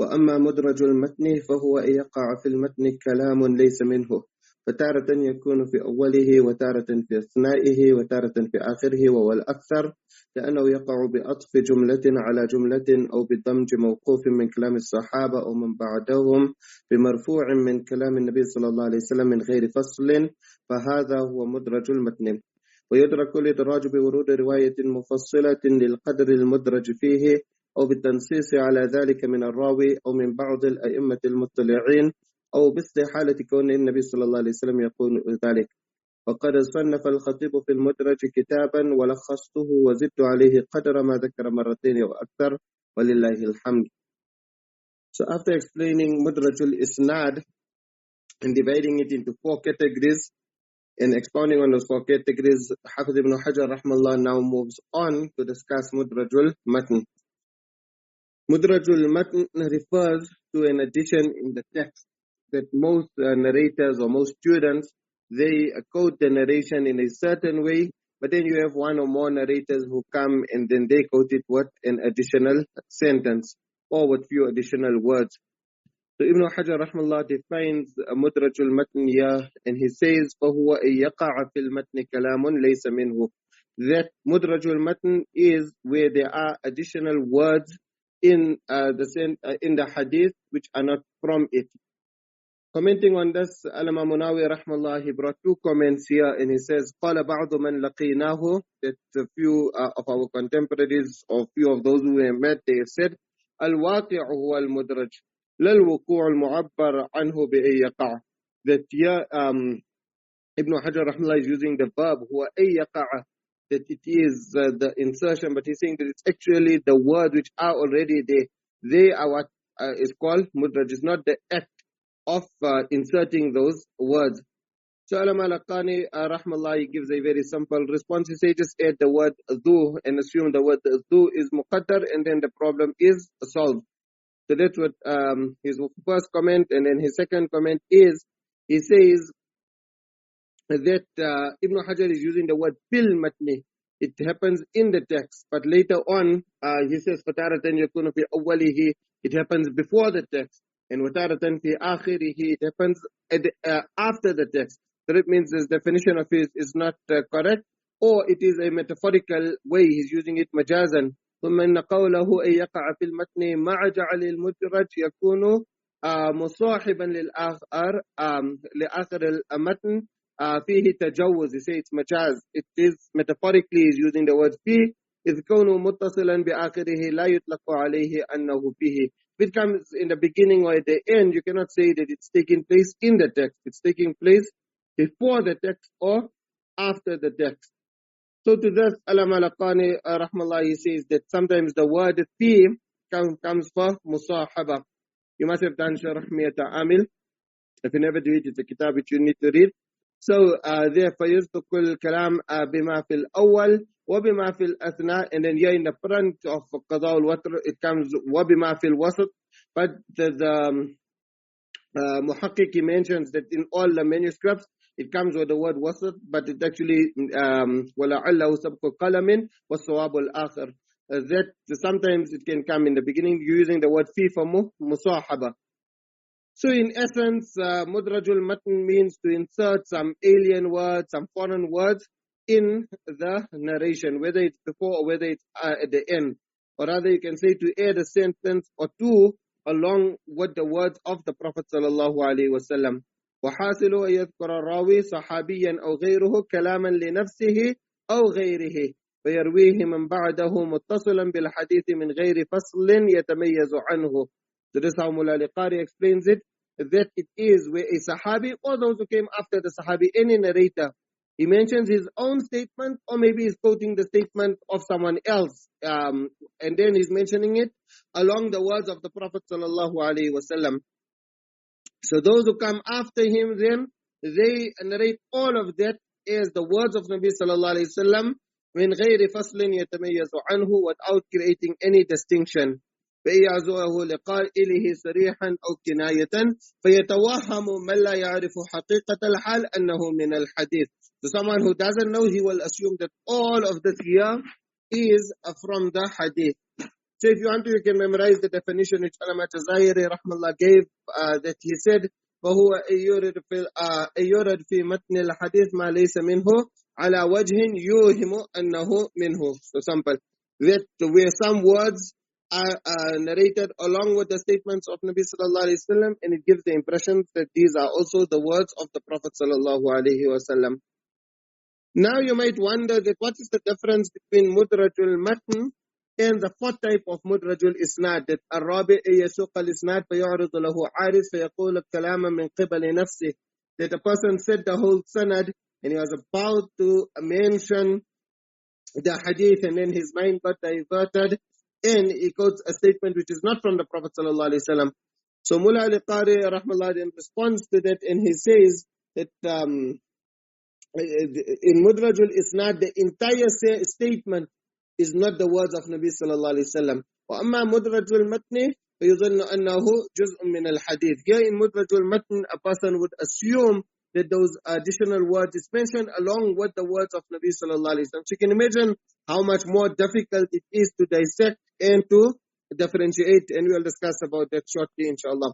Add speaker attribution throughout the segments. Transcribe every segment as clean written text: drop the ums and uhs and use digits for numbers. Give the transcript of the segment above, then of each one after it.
Speaker 1: وأما مدرج المتن فهو أن يقع في المتن كلام ليس منه، فتارة يكون في أوله وتارة في أثنائه وتارة في آخره، وهو الأكثر، لأنه يقع بعطف جملة على جملة أو بدمج موقوف من كلام الصحابة أو من بعدهم بمرفوع من كلام النبي صلى الله عليه وسلم من غير فصل، فهذا هو مدرج المتن. ويدرك الإدراج بورود رواية مفصلة للقدر المدرج فيه أو بالتنصيص على ذلك من الراوي أو من بعض الأئمة المطلعين أو باستحالة كون النبي صلى الله عليه وسلم يقول ذلك. وقد صنف الخطيب في المدرج كتابا ولخصته وزدت عليه قدر ما ذكر مرتين أو أكثر ولله الحمد. So after explaining Mudraj al-Isnad and dividing it into 4 categories and expounding on those 4 categories, Hafidh ibn Hajar rahmallah now moves on to discuss Mudraj al-Matn. Mudraj al-Matn refers to an addition in the text that most narrators or most students, they quote the narration in a certain way, but then you have one or more narrators who come and then they quote it with an additional sentence or with few additional words. So Ibn Hajar rahmallah defines Mudraj al-Matn here, and he says, فَهُوَ أَن يَقَعَ فِي الْمَتْنِ كَلَامٌ لَيْسَ مِنْهُ. That Mudraj al-Matn is where there are additional words in the hadith which are not from it. Commenting on this, Al-Imam Munawi rahmallah, he brought 2 comments here, and he says, قَالَ بَعْضُ مَنْ لَقِينَاهُ, that a few of our contemporaries or few of those who we have met, they have said, الْوَاقِعُ هُوَ الْمُدْرَجِ لَلْوُقُوعُ الْمُعَبَّرُ عَنْهُ بِأَيْ يَقَعُ. That here, Ibn Hajar rahmallah is using the verb, هُوَ أَيْ يَقَعَ, that it is the insertion, but he's saying that it's actually the words which are already there. They are what is called mudraj. It's not the act of inserting those words. So Al-Malakani rahmallah, he gives a very simple response. He says just add the word dhu and assume the word dhu is muqaddar, and then the problem is solved. So that's what his first comment. And then his second comment is, he says that Ibn Hajar is using the word fil matni. It happens in the text, but later on he says fataratan yakunu fi awwalihi, it happens before the text, and wataratan fi akhirihi, it happens after the text. So that means this definition of his is not correct, or it is a metaphorical way, he's using it majazan. ثم إن قوله أن يقع في المتن مع جعل المدرج يكون مصاحبا لآخر المتن فيه تجوز. You say it's majaz. It is metaphorically is using the word فيه إذ كونه متصلا بآخره لا يطلق عليه أنه فيه. If it comes in the beginning or at the end, you cannot say that it's taking place in the text. It's taking place before the text or after the text. So to this, Al-Malakani rahmallah, he says that sometimes the word fi comes for musahaba. You must have done Sharh Miyata Amil. If you never do it, it's a kitab which you need to read. So therefore, yustukul kalam bima fil awwal wa bima fil athna, and then here in the front of Qada al-Watr, it comes wa bima fil wasat. But the Muhaqqiq mentions that in all the manuscripts, it comes with the word wasat, but it actually وَلَعَلَّهُ سَبْقُ قَلَمٍ وَالصَّوَابُ الْآخِرِ. That sometimes it can come in the beginning using the word fi for musahaba. So in essence, Mudraj al-Matn means to insert some alien words, some foreign words in the narration, whether it's before or whether it's at the end. Or rather you can say to add a sentence or two along with the words of the Prophet sallallahu alaihi wasallam. وحاصل أن يذكر الراوي صحابيا أو غيره كلاما لنفسه أو غيره فيرويه من بعده متصلا بالحديث من غير فصل يتميز عنه. So this is how Mullah al-Qari explains it, that it is where a Sahabi or those who came after the Sahabi, any narrator, he mentions his own statement or maybe he's quoting the statement of someone else, and then he's mentioning it along the words of the Prophet sallallahu alaihi wasallam. So those who come after him, then they narrate all of that as the words of Nabi sallallahu alaihi wasallam min ghayri faslin yatamayyazu anhu, without creating any distinction. فإيعزوه لقائله صريحا أو كناية فيتوهم من لا يعرف حقيقة الحال أنه من الحديث. So someone who doesn't know, he will assume that all of this here is from the hadith. So if you want to, you can memorize the definition which Allama Jazayiri rahmallah gave, that he said, فهو يورد في متن الحديث ما ليس منه على وجه يوهم أنه منه. So simple. That where some words are narrated along with the statements of Nabi sallallahu alaihi wasallam, and it gives the impression that these are also the words of the Prophet sallallahu alaihi wasallam. Now you might wonder that what is the difference between Mudrajul Matn and the fourth type of Mudrajul Isnad, that الرابع يسوق الإسناد فيعرض له عارض فيقول الكلام من قبل نفسه, that a person said the whole sanad and he was about to mention the hadith and then his mind got diverted and he quotes a statement which is not from the Prophet sallallahu alaihi wasallam. So Mullah al-Qari rahmallah then responds to that and he says that in Mudrajul Isnad, the entire statement is not the words of Nabi sallallahu alaihi wasallam. وَأَمَّا مُدْرَجُ الْمَتْنِ فَيُظَنُّ أَنَّهُ جُزْءٌ مِّنَ الْحَدِيثِ. Here in Mudrajul Matn, a person would assume that those additional words is mentioned along with the words of Nabi sallallahu alaihi wasallam. So you can imagine how much more difficult it is to dissect and to differentiate, and we'll discuss about that shortly, inshallah.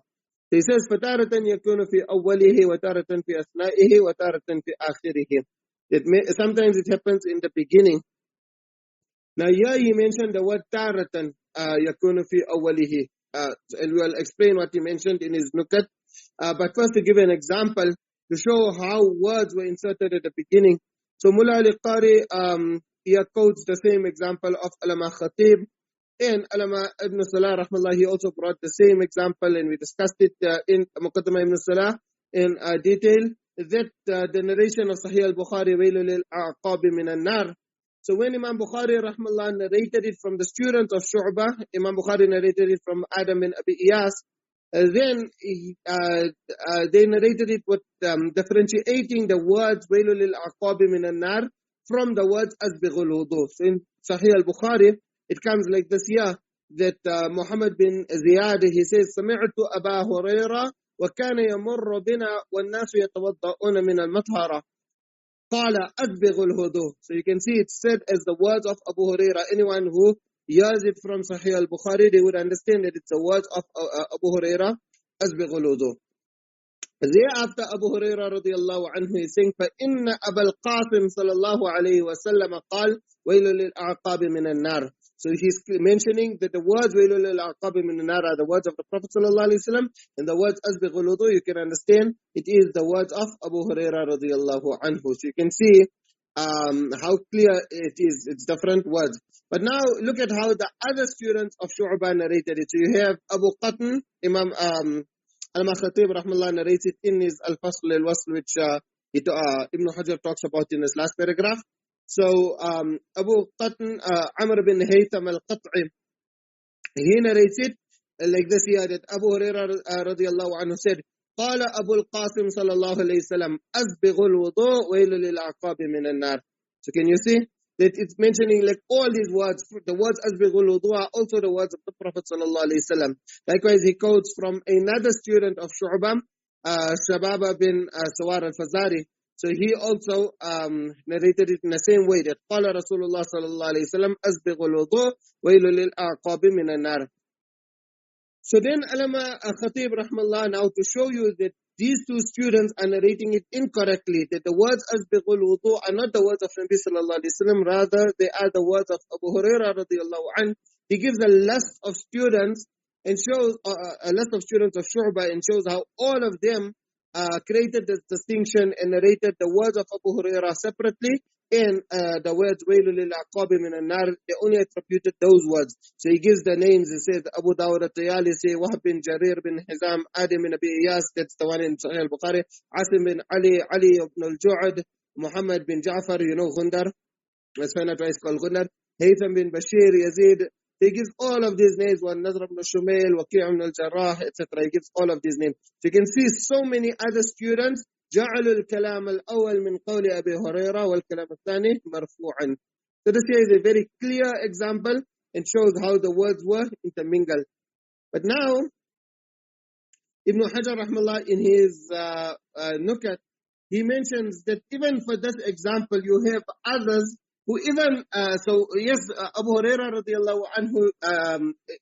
Speaker 1: So he says, فَتَارَةً يَكُونُ فِي أَوَّلِهِ وَتَارَةً فِي أَثْنَائِهِ وَتَارَةً فِي آخِرِهِ. Sometimes it happens in the beginning. Now here he mentioned the word taratan yakunu fi awwalihi, and we'll explain what he mentioned in his nukat. But first to give an example to show how words were inserted at the beginning. So Mullah al-Qari here quotes the same example of Allama Khatib, and Allama Ibn Salah rahmallah, he also brought the same example, and we discussed it in Muqaddimah Ibn Salah in detail, that the narration of Sahih al-Bukhari وَيْلٌ لِلْأَعْقَابِ مِنَ النَّارِ. So when Imam Bukhari rahmallah narrated it from the student of Shu'bah, Imam Bukhari narrated it from Adam bin Abi Iyas, then they narrated it with differentiating the words وَيْلٌ لِلْأَعْقَابِ مِنَ النَّارِ from the words أَسْبِغُ الْوُضُوء. So in Sahih al-Bukhari, it comes like this here, that Muhammad bin Ziyad, he says, سَمِعْتُ أَبَا هُرَيْرَةَ وَكَانَ يَمُرُّ بِنَا وَالنَّاسُ يَتَوَضَّؤُونَ مِنَ الْمَطْهَرَةِ قَالَ أَسْبِغُ الْهُدُوء. So you can see it's said as the words of Abu Hurairah. Anyone who hears it from Sahih al-Bukhari, they would understand that it's the words of Abu Hurairah, أَسْبِغُ الْهُدُوء. Thereafter Abu Hurairah radiallahu anhu is saying, فَإِنَّ أَبَا الْقَاسِمِ صلى الله عليه وسلم قال وَيْلٌ لِلْأَعْقَابِ مِنَ النَّارِ. So he's mentioning that the words وَيْلٌ لِلْأَعْقَابِ مِنَ النَّارِ are the words of the Prophet sallallahu alaihi wasallam, and the words أَسْبِغُ الْوُضُوء, you can understand it is the words of Abu Hurairah radiallahu anhu. So you can see how clear it is. It's different words. But now look at how the other students of Shu'bah narrated it. So you have Abu Qatn, Imam Al-Khatib rahmallah narrates it in his Al-Fasl al-Wasl, which Ibn Hajar talks about in his last paragraph. So Abu Qatn, Amr bin Haytham al-Qat'i, he narrates it like this here, that Abu Hurairah radiallahu anhu said, قال أبو القاسم صلى الله عليه وسلم أسبغ الوضوء ويل للأعقاب من النار. So can you see that it's mentioning like all these words, the words أسبغ الوضوء are also the words of the Prophet صلى الله عليه وسلم. Likewise he quotes from another student of Shu'bah, Shababa bin Sawar al-Fazari. So he also narrated it in the same way, that قال رسول الله صلى الله عليه وسلم أسبغ الوضوء ويل للأعقاب من النار. So then Allama Khatib rahmallah, now to show you that these two students are narrating it incorrectly, that the words Asbighul Wudu are not the words of Nabi sallallahu alaihi wasallam, rather they are the words of Abu Hurairah radiallahu anhu. He gives a list of students and shows a list of students of Shu'bah and shows how all of them created this distinction and narrated the words of Abu Hurairah separately, and the words وَيْلُ لِلْأَعْقَابِ مِنَ النَّارِ, they only attributed those words. So he gives the names. He says Abu Dawud al-Tayalisi, Wahb bin Jarir bin Hizam, Adam bin Abi Iyas, that's the one in Sahih al-Bukhari, Asim bin Ali, Ali ibn al-Ju'ad, Muhammad bin Ja'far, you know Gundar, that's why it's called Gundar, Haytham bin Bashir, Yazid. He gives all of these names, an-Naḍar ibn Shumayl, Waqi' ibn al-Jarrah, etc. He gives all of these names. So you can see so many other students جعلوا الكلام الأول من قول أبي هريرة والكلام الثاني مرفوعا. So this here is a very clear example and shows how the words were intermingled. But now, Ibn Hajar rahmallah in his nukat, he mentions that even for this example, you have others who even, Abu Hurairah radiallahu anhu,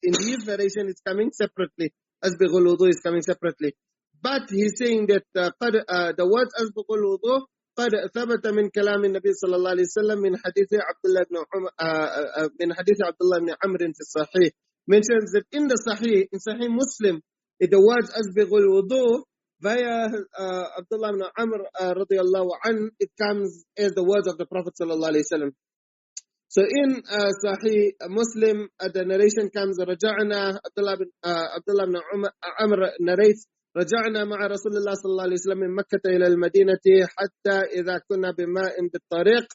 Speaker 1: in his narration is coming separately. Asbighul wudu is coming separately. But he's saying that the words Asbighul wudu قد ثبت من كلام النبي صلى الله عليه وسلم من حديث عبد الله بن عمرو في الصحيح, mentions that in the Sahih, in Sahih Muslim, the words Asbighul wudu via Abdullah ibn Amr radiyallahu an, it comes as the words of the Prophet sallallahu alaihi wasallam. So in Sahih Muslim, the narration comes, رجعنا, Abdullah ibn Amr narrates, رجعنا مع رسول الله صلى الله عليه وسلم من مكة إلى المدينة حتى إذا كنا بماء بالطريق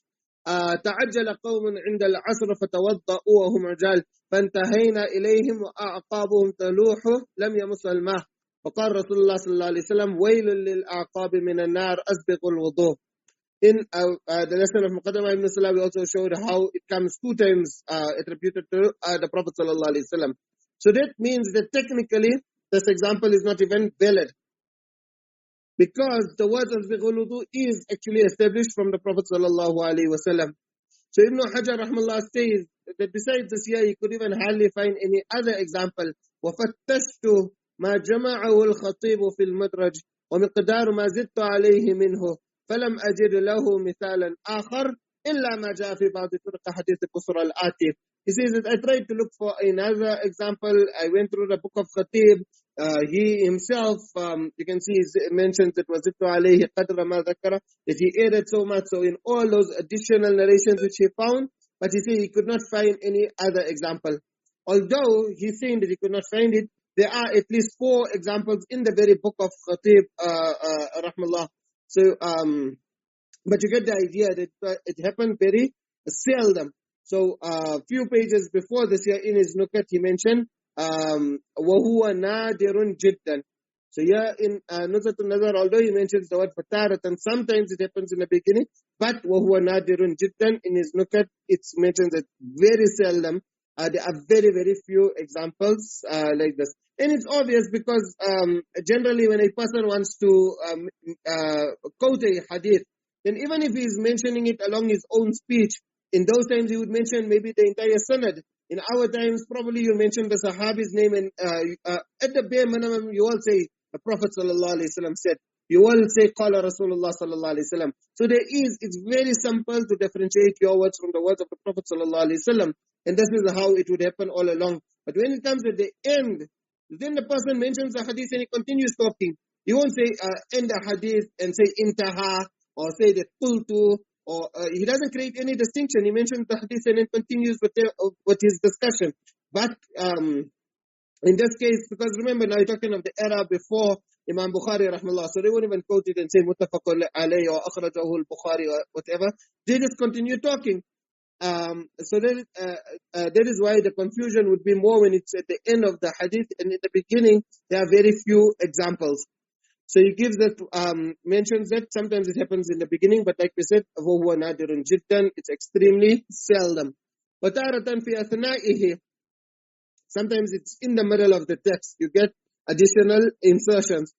Speaker 1: تعجل قوم عند العصر فتوضأوا وهم رجال فانتهينا إليهم وأعقابهم تلوح لم يمس الماء فقال رسول الله صلى الله عليه وسلم ويل للأعقاب من النار أسبغوا الوضوء. In the lesson of Muqaddamah ibn Salah, we also showed how it comes 2 times attributed to the Prophet sallallahu alaihi wasallam. So that means that technically this example is not even valid, because the words of Asbighul wudu is actually established from the Prophet sallallahu alaihi wasallam. So Ibn Hajar rahmallah says that besides this here, you could even hardly find any other example. وَفَتَّشْتُ مَا جَمَعَهُ الْخَطِيبُ فِي الْمُدْرَجِ وَمِقْدَارُ مَا زِدْتُ عَلَيْهِ مِنْهُ فَلَمْ أَجِدْ لَهُ مِثَالًا آخَرَ إِلَّا مَا جَاءَ فِي بَعْضِ طُرُقِ حَدِيثِ الْبُصْرَى الْآتِيَةِ. He says that I tried to look for another example. I went through the book of Khatib. He himself, you can see, he mentions that وَزِدْتُ عَلَيْهِ قَدْرَ مَا ذَكَرَ, that he added so much. So in all those additional narrations which he found, but he said he could not find any other example. Although he's saying that he could not find it, there are at least 4 examples in the very book of Khatib, rahmallah. So, but you get the idea that it happened very seldom. So, few pages before this here in his nukat, he mentioned, وَهُوَ نَادِرٌ جِدًّا. So here in Nuzha an-Naḍar, although he mentions the word fataratan, sometimes it happens in the beginning, but وَهُوَ نَادِرٌ جِدًّا, in his nukat, it's mentioned that very seldom. There are very, very few examples like this. And it's obvious because generally when a person wants to quote a hadith, then even if he's mentioning it along his own speech, in those times he would mention maybe the entire sanad. In our times, probably you mention the sahabi's name, and at the bare minimum, you all say, the Prophet sallallahu alaihi wasallam said. You all say, Qala Rasulullah sallallahu alaihi wasallam. So it's very simple to differentiate your words from the words of the Prophet sallallahu alaihi wasallam. And this is how it would happen all along. But when it comes at the end, then the person mentions the hadith and he continues talking. He won't say, end the hadith and say, intaha, or say that qultu, or he doesn't create any distinction. He mentions the hadith and then continues with his discussion. But in this case, because remember now you're talking of the era before Imam Bukhari rahmallah, so they won't even quote it and say muttafaqun alayhi or akhrajahu al-Bukhari or whatever. They just continue talking. So that is why the confusion would be more when it's at the end of the hadith, and in the beginning there are very few examples. So he gives that, mentions that sometimes it happens in the beginning, but like we said, وَهُوَ نَادِرٌ جِدًّا, it's extremely seldom. وَتَارَةً فِي أَثْنَائِهِ, sometimes it's in the middle of the text. You get additional insertions.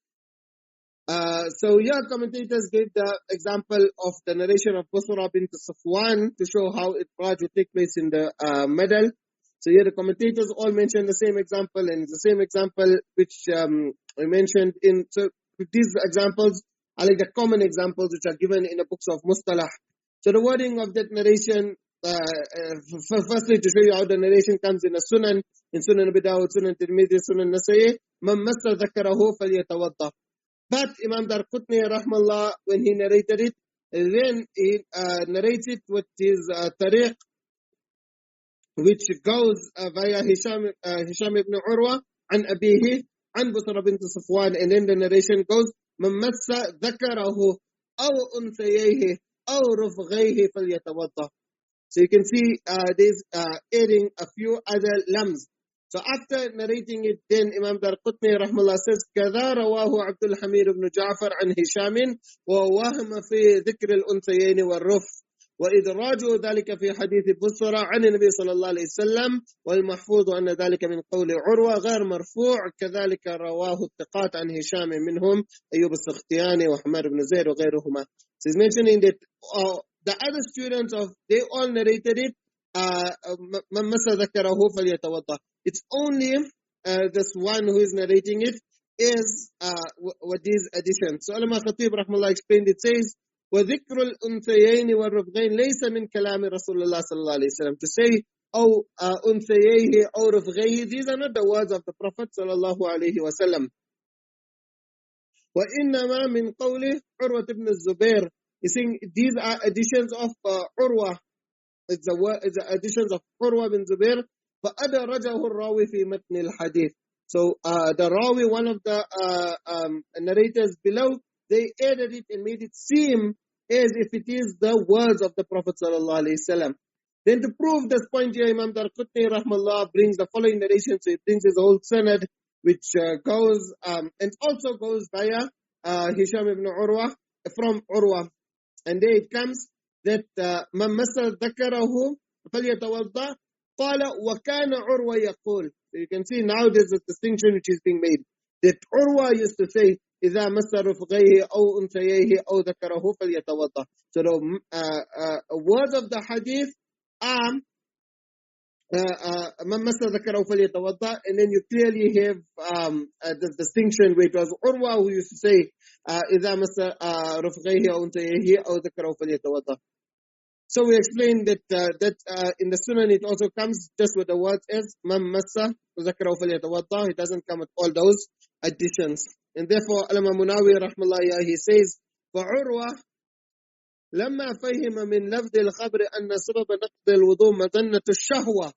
Speaker 1: So here commentators gave the example of the narration of Busra bint Safwan to show how Idraj would take place in the middle. So here the commentators all mentioned the same example, and it's the same example which we mentioned in. So these examples are like the common examples which are given in the books of Mustalah. So the wording of that narration, firstly to show you how the narration comes in a Sunan, in Sunan Abi Dawud, Sunan Tirmidhi, Sunan Nasa'i, مَنْ مَسَّ ذَكَرَهُ فَلْيَتَوَضَّأْ. But Imam Darqutni rahmallah, when he narrated it, then he narrates it with his tariq, which goes via Hisham ibn Urwa, an Abihi, an Busra bint Safwan, and then the narration goes, مَنْ مَسَّ ذَكَرَهُ أَوْ أُنْثَيَيْهِ أَوْ رُفْغَيْهِ فَلْيَتَوَضَّأْ. So you can see there's adding a few other lams. So after narrating it, then Imam Darqutni rahmallah says, كَذَا رَوَاهُ عَبْدُ الْحَمِيدُ بْنُ جَعْفَرْ عَنْ هِشَامٍ وَوَهْمَ فِي ذِكْرِ الْأُنْثَيَيْنِ وَالرُّفْ وَإِدْرَاجُ ذَلِكَ فِي حَدِيثِ بُصْرَى عَنِ النَّبِيِّ صلى الله عليه وسلم والمحفوظ أن ذلك من قول عروة غير مرفوع كذلك رواه الثقات عن هشام منهم أيوب السختياني وحماد بن زيد وغيرهما. So he's mentioning that the other students they all narrated it, مَنْ مَسَّ ذَكَرَهُ فَلْيَتَوَضَّأْ. It's only this one who is narrating it is with these additions. So Ulama Khatib Rahmullah explained, it says, وَذِكْرُ الْأُنْثَيَيْنِ وَالرُّفْغَيْنِ لَيْسَ مِنْ كَلَامِ رَسُولِ اللَّهِ صلى الله عليه وسلم. To say, أو أنثييه أو رفغيه, these are not the words of the Prophet sallallahu alaihi wasallam. وَإِنَّمَا مِنْ قَوْلِ عُرْوَةِ ibn الزُّبَيْرِ. He's saying these are additions of Urwa. It's the additions of Urwa bin Zubair. فَأَدَرَجَهُ الرَّاوِي فِي مَتْنِ الْحَدِيثِ. So the Rawi, one of the narrators below, they added it and made it seem as if it is the words of the Prophet sallallahu alaihi wasallam. Then to prove this point here, Imam Darqutni rahmallah brings the following narration. So he brings his whole sanad, which goes and also goes via Hisham ibn Urwa from Urwa. And there it comes that مَنْ مَسَّ ذَكَرَهُ فَلْيَتَوَضَّأْ قَالَ وَكَانَ عُرْوَ يَقُولُ. So you can see now there's a distinction which is being made. That Urwa used to say, إِذَا مَسَّ رُفْغَيْهِ أَوْ أُنْثَيَيْهِ أَوْ ذَكَرَهُ فَلْيَتَوَضَّأْ. So the words of the hadith are مَنْ مَسَّ ذَكَرَهُ فَلْيَتَوَضَّأْ, and then you clearly have this distinction where it was Urwa who used to say إِذَا مَسَّ رُفْغَيْهِ أَوْ أُنْثَيَيْهِ أَوْ ذَكَرَهُ فَلْيَتَوَضَّأْ. So we explained that in the Sunan it also comes just with the words as مَنْ مَسَّ ذَكَرَهُ فَلْيَتَوَضَّأْ. It doesn't come with all those additions. And therefore, Allama Munawi rahmallah, he says, فَعُرْوَةٌ لما فهم من لفظ الخبر أن سبب نقض الوضوء مظنة الشهوة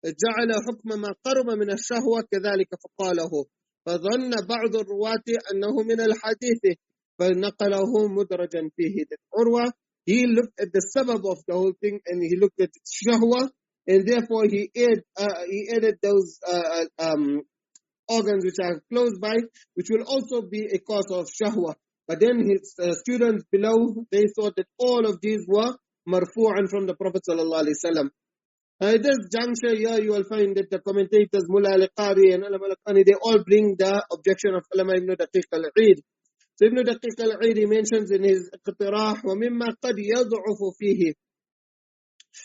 Speaker 1: جعل حكم ما قرب من الشهوة كذلك فقاله فظن بعض الرواة أنه من الحديث فنقله مدرجا فيه. Urwa, he looked at the sabab of the whole thing and he looked at shahwa, and therefore he added those organs which are close by, which will also be a cause of shahwa. But then his students below, they thought that all of these were marfu'an from the Prophet sallallahu alaihi wasallam. At this juncture here, you will find that the commentators, Mullah al-Qari and Ulama al-Qani, they all bring the objection of Ulama ibn Daqiq al-Eid. So Ibn Daqiq al-Eid, he mentions in his Iqtirah, وَمِمَّا قَدْ يَضْعُفُ فِيهِ.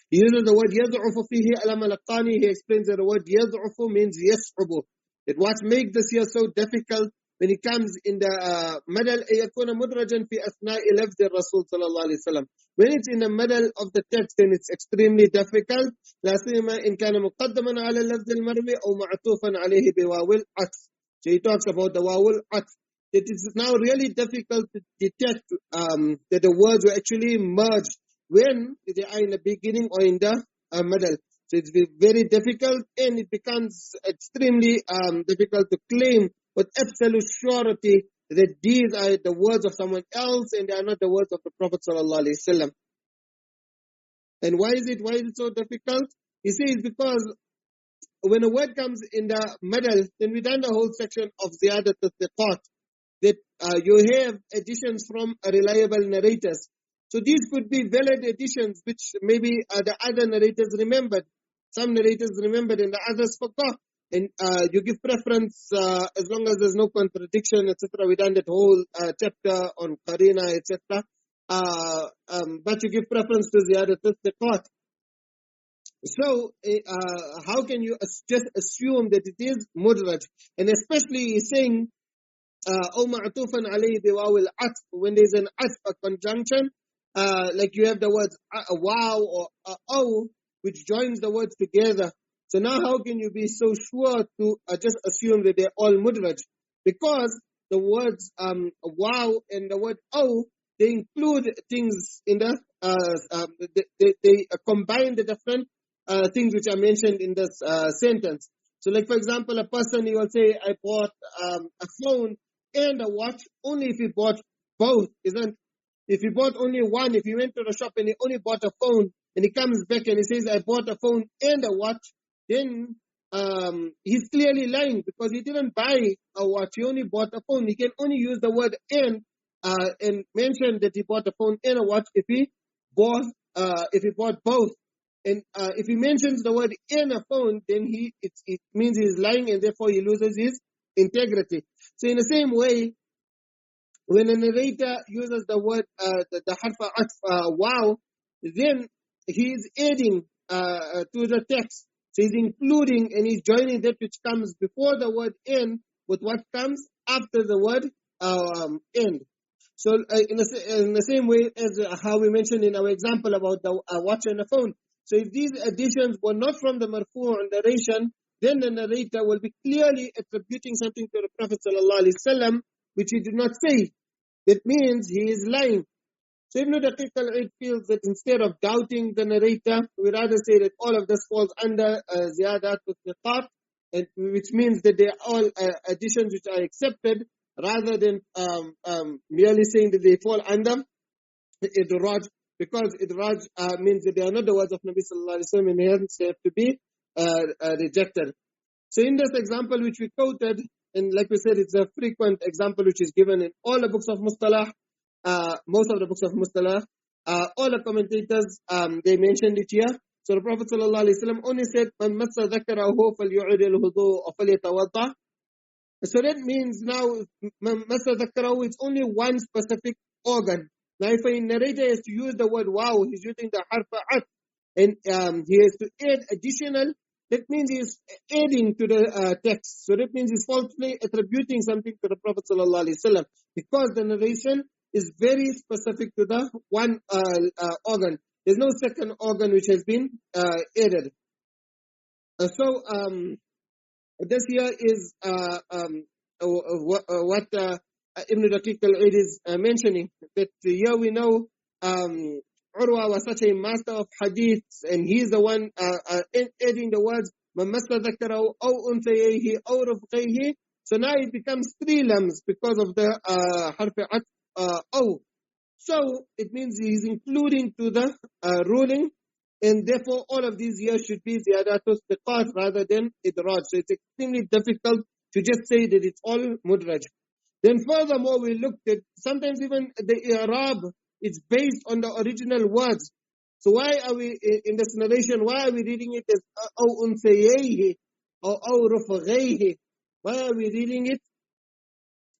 Speaker 1: He uses the word يَضْعُفُ فِيهِ. Ulama al-Qani, he explains that the word يَضْعُفُ means يَصْعُبُ. That what makes this here so difficult when it comes in the middle, يكون مدرجا في أثناء لفظ الرسول صلى الله عليه وسلم. When it's in the middle of the text, then it's extremely difficult. لا سيما إن كان مقدما على اللفظ المروي أو معطوفا عليه بواو العطف. So he talks about the واو العطف. It is now really difficult to detect that the words were actually merged when they are in the beginning or in the middle. So it's very difficult, and it becomes extremely difficult to claim with absolute surety that these are the words of someone else and they are not the words of the Prophet sallallahu alaihi wasallam. And why is it so difficult? He says because when a word comes in the middle, then we've done the whole section of ziyadat al-thiqat, that you have additions from reliable narrators. So these could be valid additions which maybe the other narrators remembered. Some narrators remembered and the others forgot. And you give preference as long as there's no contradiction, etc. We done that whole chapter on Qarina, etc. But you give preference to ziyadat al-thiqat. So how can you just assume that it is mudraj? And especially he's saying أو معطوفا عليه بواو العطف, when there's an atf, a conjunction, like you have the words wow or oh, which joins the words together. So now how can you be so sure to just assume that they're all mudraj? Because the words wow and the word oh, they include things in the they combine the different things which are mentioned in this sentence. So like for example, a person, he will say, I bought a phone and a watch only if he bought both, isn't? If he bought only one, if he went to the shop and he only bought a phone and he comes back and he says, I bought a phone and a watch, then he's clearly lying because he didn't buy a watch, he only bought a phone. He can only use the word and mention that he bought a phone and a watch if he bought both. And if he mentions the word and a phone, then it means he's lying and therefore he loses his integrity. So in the same way, when a narrator uses the word, the harf atf, wow, then he is adding to the text. So he's including and he's joining that which comes before the word in with what comes after the word end. So in the same way as how we mentioned in our example about the watch and the phone. So if these additions were not from the marfu' narration, then the narrator will be clearly attributing something to the Prophet ﷺ, which he did not say. That means he is lying. So Ibn Daqiq al-Eid feels that instead of doubting the narrator, we rather say that all of this falls under ziyadat al-thiqat, which means that they are all additions which are accepted, rather than merely saying that they fall under idraj, because idraj means that they are not the words of Nabi sallallahu alaihi wasallam, and hence they have to be rejected. So in this example which we quoted, and like we said, it's a frequent example which is given in all the books of Mustalah, most of the books of Mustalah, all the commentators, they mentioned it here. So the Prophet ﷺ only said, "Man massa dhakarahu falyu'id al-wudu' wa falyatawadda." So that means now, man massa dhakarahu, it's only one specific organ. Now if a narrator has to use the word wow, he's using the harf at, and he has to add additional, that means he's adding to the text. So that means he's falsely attributing something to the Prophet ﷺ, because the narration is very specific to the one organ. There's no second organ which has been added. So this here is what Ibn Daqiq al-Eid is mentioning. That here we know Urwa was such a master of Ḥadīth, and he's the one adding the words مَنْ مَسَّ ذَكَرَهُ أَوْ أُنْثَيَيْهِ أَوْ رُفْقَيْهِ. So now it becomes three lams because of the harf أَوْ. So it means he's including to the ruling, and therefore all of these here should be ziyadatul thiqat rather than idraj. So it's extremely difficult to just say that it's all mudraj. Then furthermore, we looked at sometimes even the i'rab, it's based on the original words. So why are we in this narration? Why are we reading it as أو أنثييه or أو رفغيه? Why are we reading it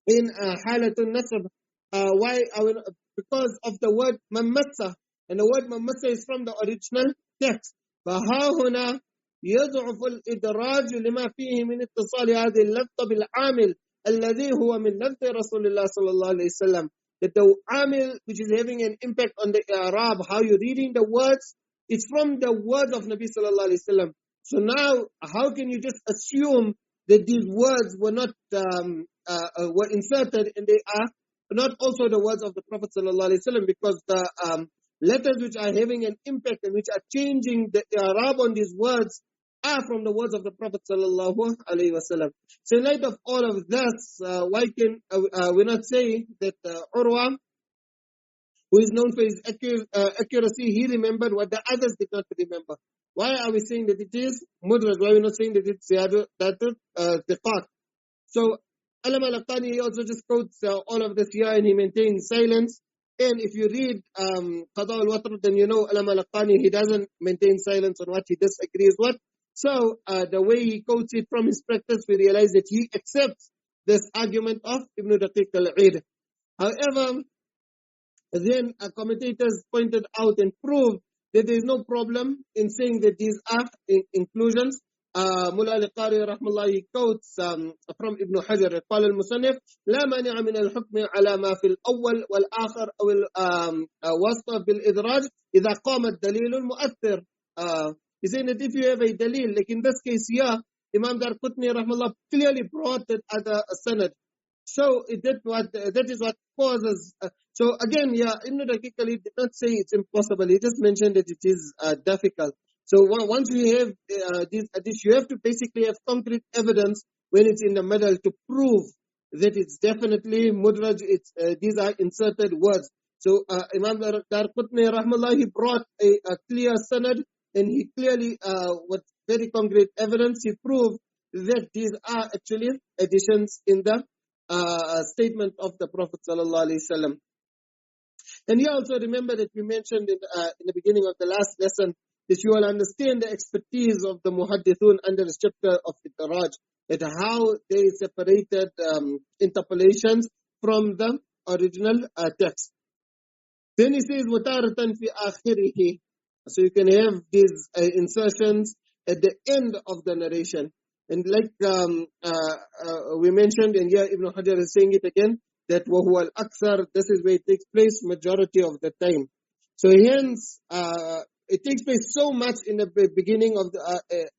Speaker 1: in halatul nasab? Why are we? Because of the word mamassa, and the word mamassa is from the original text. فها هنا يضعف الإدراج لما فيه من اتصال هذه اللفظة بالعامل الذي هو من لفظ رسول الله صلى الله عليه وسلم. That the amil which is having an impact on the i'rab, how you're reading the words, it's from the words of Nabi sallallahu alaihi wasallam. So now, how can you just assume that these words were not were inserted and they are not also the words of the Prophet sallallahu alaihi wasallam? Because the letters which are having an impact and which are changing the i'rab on these words are from the words of the Prophet sallallahu alaihi wasallam. So in light of all of this, why can we not say that Urwa, who is known for his accuracy, he remembered what the others did not remember? Why are we saying that it is mudraj? Why are we not saying that it's thiqat? So Alam al-Aqani, he also just quotes all of this here, and he maintains silence. And if you read Qada al-Watr, then you know Alam al-Aqani, he doesn't maintain silence on what he disagrees with. So the way he quotes it from his practice, we realize that he accepts this argument of Ibn Daqiq al-Eid. However, then commentators pointed out and proved that there is no problem in saying that these are inclusions. Mullah al-Qari rahmallah, he quotes from Ibn Hajar, قال المصنف لا مانع من الحكم على ما في الأول والآخر أو الوسط بالإدراج إذا قام الدليل المؤثر. He's saying that if you have a dalil, like in this case here, Imam Darqutni rahmallah clearly brought it at a sanad. So that is what causes. So again, yeah, Ibn Daqiq al-Eid did not say it's impossible. He just mentioned that it is difficult. So once we have this, you have to basically have concrete evidence when it's in the middle to prove that it's definitely mudraj. These are inserted words. So Imam Darqutni rahmallah, he brought a clear sanad, and he clearly, with very concrete evidence, he proved that these are actually additions in the statement of the Prophet sallallahu alaihi wasallam. And you also remember that we mentioned in the beginning of the last lesson that you will understand the expertise of the muhaddithun under this chapter of Idraj, that how they separated interpolations from the original text. Then he says, وَتَارَةً فِي آخِرِهِ. So you can have these insertions at the end of the narration. And like we mentioned, and here Ibn Hajar is saying it again, that وَهُوَ الْأَكْثَرُ, this is where it takes place majority of the time. So hence, it takes place so much in the beginning of the,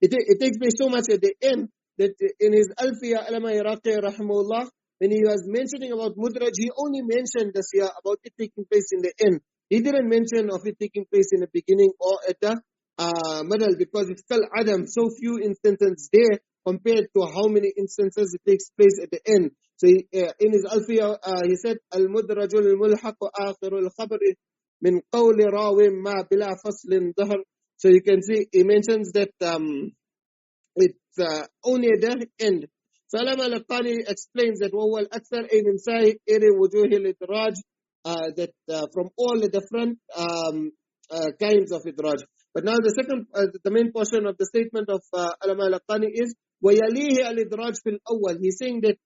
Speaker 1: it takes place so much at the end, that in his Alfiya Alama Iraqi Rahimahullah, when he was mentioning about Mudraj, he only mentioned this here about it taking place in the end. He didn't mention of it taking place in the beginning or at the middle, because it's still Adam, so few instances there compared to how many instances it takes place at the end. So he, in his Alfiya, he said, Al-Mudrajul Mulhaq Akhirul Khabr min qawli rawim ma bila faslin dhahr. So you can see, he mentions that it's only at the end. So Alama al-Qani explains that وَهُوَ الْأَكْثَرِ أَيْ مِنْ سَائِرِ وُجُوهِ الْإِدْرَاج, that from all the different kinds of idraj. But now the second, the main portion of the statement of Alama al-Qani is وَيَلِيهِ الْإِدْرَاج فِي الْأَوَّلِ. He's saying that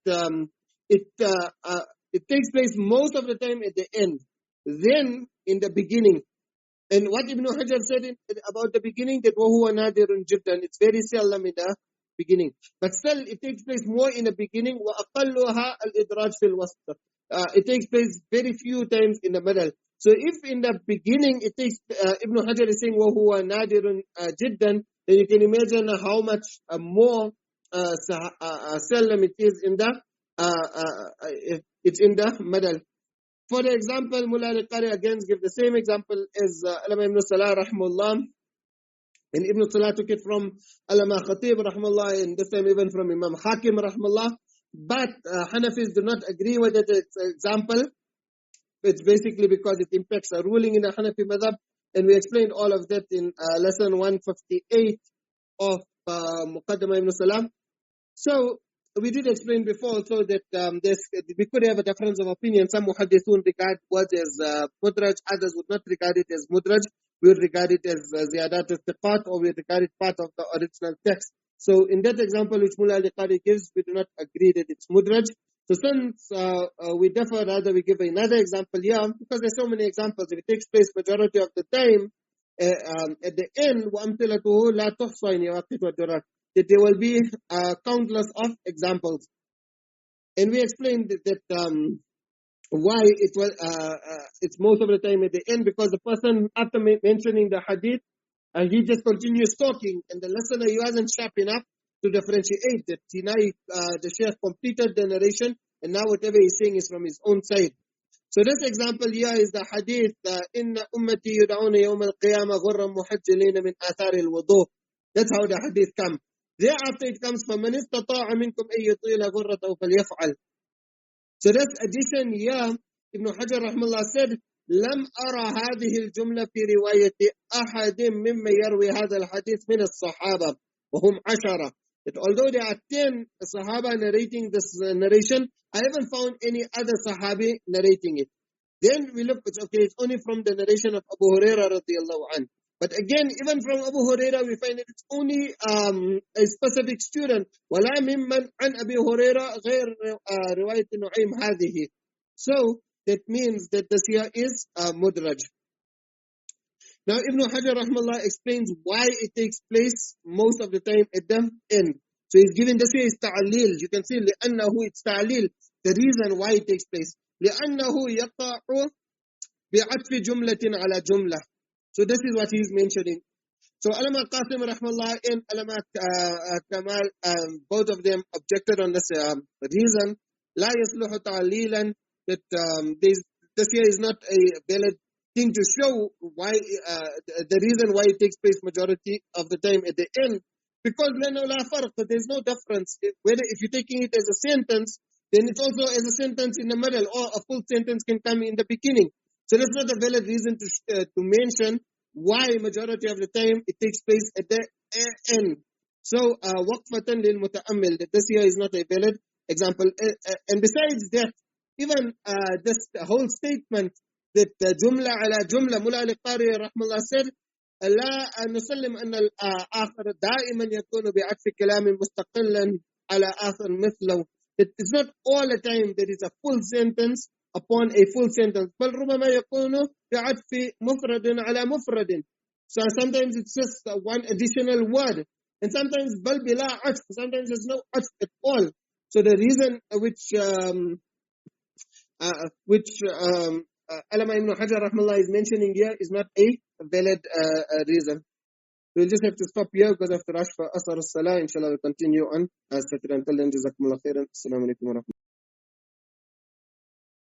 Speaker 1: it takes place most of the time at the end, then in the beginning. And what Ibn Hajar said about the beginning, that وَهُوَ نَادِرٌ جِدًّا, it's very seldom in the beginning. But still, it takes place more in the beginning. وَأَقَلُّهَا الْإِدْرَاج فِي الْوَسْطِ. It takes place very few times in the middle. So if in the beginning it takes, Ibn Hajar is saying وَهُوَ نَادِرٌ جِدًّا, then you can imagine how much more seldom it is in the it's in the middle. For example, Mullah al-Qari again give the same example as Alama ibn Salah rahimahullah, and Ibn Salah took it from Alama Khatib rahimahullah, and this time even from Imam Hakim rahimahullah. But Hanafis do not agree with it. It's an example. It's basically because it impacts a ruling in the Hanafi madhab, and we explained all of that in lesson 158 of Muqaddamah ibn Salah. So we did explain before also that we could have a difference of opinion. Some muhaddithun regard words as mudraj, others would not regard it as mudraj. We would regard it as ziyadat al-thiqat, or we would regard it part of the original text. So in that example which Mullah al-Qari gives, we do not agree that it's mudraj. So since we differ, rather we give another example here, because there's so many examples. If it takes place majority of the time, at the end, وَأَمْثِلَتُهُ لَا تُحْصَى إِنْ يَوَقِّتُ وَالدُّرَرِ, that there will be countless of examples. And we explained that why it was it's most of the time at the end, because the person, after mentioning the hadith, he just continues talking, and the listener, he wasn't sharp enough to differentiate that. The Shaykh completed the narration, and now whatever he's saying is from his own side. So this example here is the hadith, إِنَّ أُمَّتِي يُدْعَوْنَ يَوْمَ الْقِيَامَةِ غُرًّا مُحَجِّلِينَ مِنْ آثَارِ الْوُضُوءِ. That's how the hadith comes. Thereafter it comes, فَمَنِ اسْتَطَاعَ مِنْكُمْ أَن يُطِيلَ غُرَّتَهُ فَلْيَفْعَلْ. So this addition here, Ibn Hajar rahimahullah said, لم أرى هذه الجملة في رواية أحد مما يروي هذا الحديث من الصحابة وهم 10. That although there are 10 Sahaba narrating this narration, I haven't found any other Sahabi narrating it. Then we look, it's okay, it's only from the narration of Abu Hurairah radiyallahu anhu. But again, even from Abu Hurairah, we find that it's only a specific student. وَلَا مِمَّنْ عَنْ أَبِي هُرَيْرَةَ غَيْرَ رِوَايَةِ نُعَيْمٍ هَذِهِ. So that means that this here is Mudraj. Now Ibn Hajar rahimahullah explains why it takes place most of the time at the end. So he's given this here is ta'lil. You can see لأنه it's ta'lil, the reason why it takes place. لأنه يقع بعطف جملة على جملة. So this is what he's mentioning. So Alama Qasim rahimahullah and Alama Kamal, both of them objected on this reason. لا يصلح تعليلا, that this here is not a valid thing to show why the reason why it takes place majority of the time at the end, because there's no difference whether if you're taking it as a sentence, then it's also as a sentence in the middle, or a full sentence can come in the beginning. So that's not a valid reason to mention why majority of the time it takes place at the end. So waqfatan lil muta'ammil, that this here is not a valid example. And besides that, even this whole statement that jumla ala jumla, Mullah al-Qari rahimahullah said, لا نسلم أن الآخر دائما يكون بعطف كلام مستقلا على آخر مثله. It's not all the time that it's a full sentence upon a full sentence. بل ربما يكون بعطف مفرد على مفرد. So sometimes it's just one additional word. And sometimes بل بلا عطف. Sometimes there's no عطف at all. So the reason which Allama Ibn Hajar rahmallah is mentioning here is not a valid reason. We'll just have to stop here because I have to rush for Asr as-Salah. Inshallah, we'll continue on as Saturday. Until then, Jazakumullah khairan. Assalamu alaikum wa rahmatullahi.